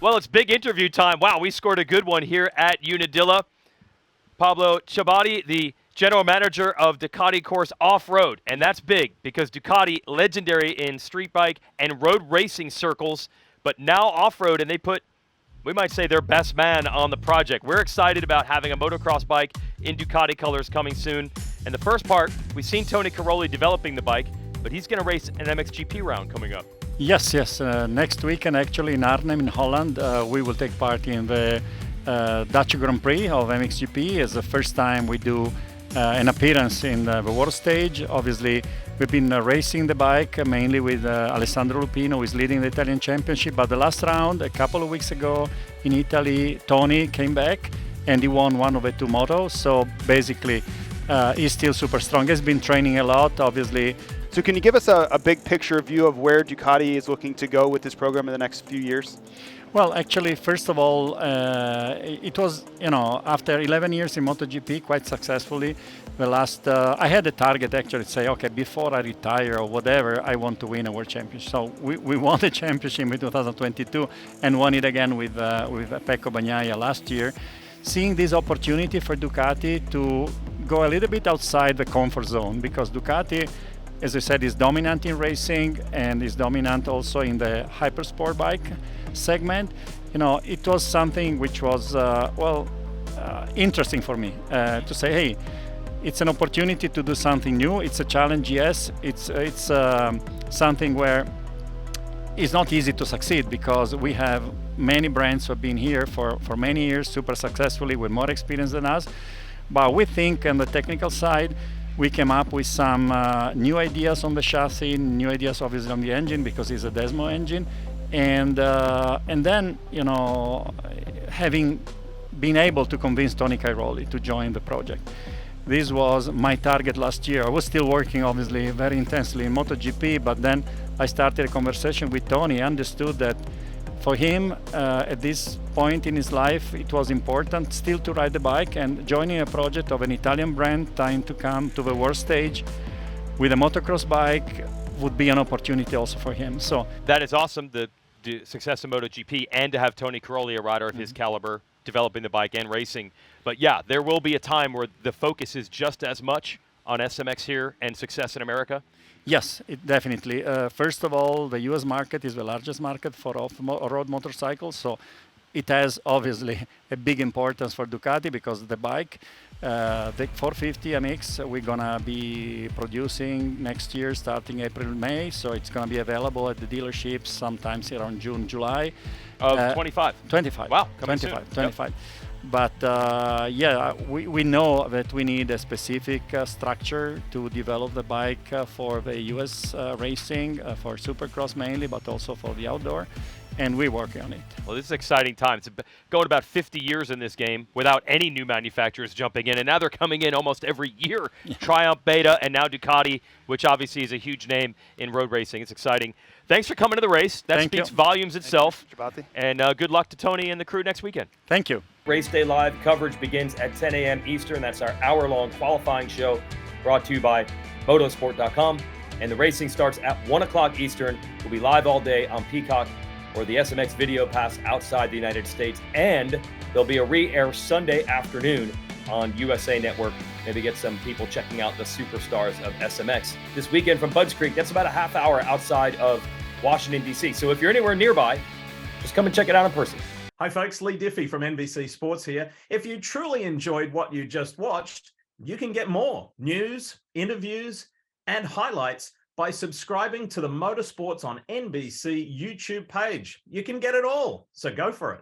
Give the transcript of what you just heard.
Well, it's big interview time. Wow, we scored a good one here at Unadilla. Paolo Ciabatti, the general manager of Ducati Course Off-Road. And that's big because Ducati, legendary in street bike and road racing circles, but now off-road, and they put, we might say, their best man on the project. We're excited about having a motocross bike in Ducati colors coming soon. And the first part, we've seen Tony Caroli developing the bike, but he's going to race an MXGP round coming up. Yes. Next weekend, actually, in Arnhem, in Holland, we will take part in the Dutch Grand Prix of MXGP. It's the first time we do an appearance in the world stage. Obviously, we've been racing the bike mainly with Alessandro Lupino, who is leading the Italian Championship. But the last round, a couple of weeks ago in Italy, Tony came back and he won one of the two motos. So basically, he's still super strong. He's been training a lot, obviously. So can you give us a big picture view of where Ducati is looking to go with this program in the next few years? Well, actually, first of all, it was, after 11 years in MotoGP, quite successfully. The last, I had a target actually to say, okay, before I retire or whatever, I want to win a world championship. So we won the championship in 2022 and won it again with Pecco Bagnaia last year. Seeing this opportunity for Ducati to go a little bit outside the comfort zone, because Ducati, as I said, is dominant in racing and is dominant also in the hypersport bike segment. It was something which was interesting for me to say, hey, it's an opportunity to do something new. It's a challenge, yes. It's something where it's not easy to succeed because we have many brands who have been here for many years, super successfully, with more experience than us. But we think on the technical side, we came up with some new ideas on the chassis, new ideas obviously on the engine because it's a Desmo engine, and then having been able to convince Tony Cairoli to join the project. This was my target last year. I was still working obviously very intensely in MotoGP, but then I started a conversation with Tony, understood that for him, at this point in his life, it was important still to ride the bike, and joining a project of an Italian brand trying to come to the world stage with a motocross bike would be an opportunity also for him. So that is awesome, the success of MotoGP, and to have Tony Caroli, a rider of his caliber, developing the bike and racing. But yeah, there will be a time where the focus is just as much on SMX here and success in America. Yes, definitely. First of all, the U.S. market is the largest market for off-road motorcycles, so it has obviously a big importance for Ducati because the bike, the 450 MX, we're gonna be producing next year, starting April, May. So it's gonna be available at the dealerships sometimes around June, July. 25. 25. Wow, 25. Yep. But we know that we need a specific structure to develop the bike for the US racing, for Supercross mainly, but also for the outdoor, and we're working on it. Well, this is an exciting time. It's going about 50 years in this game without any new manufacturers jumping in, and now they're coming in almost every year. Triumph, Beta, and now Ducati, which obviously is a huge name in road racing. It's exciting. Thanks for coming to the race. That speaks volumes itself. And good luck to Tony and the crew next weekend. Thank you. Race Day Live coverage begins at 10 a.m. Eastern. That's our hour-long qualifying show brought to you by Motorsport.com. And the racing starts at 1 o'clock Eastern. We'll be live all day on Peacock or the SMX Video Pass outside the United States. And there'll be a re-air Sunday afternoon on USA Network. Maybe get some people checking out the superstars of SMX. This weekend from Budds Creek, that's about a half hour outside of Washington, D.C. So if you're anywhere nearby, just come and check it out in person. Hi folks, Lee Diffie from NBC Sports here. If you truly enjoyed what you just watched, you can get more news, interviews, and highlights by subscribing to the Motorsports on NBC YouTube page. You can get it all, so go for it.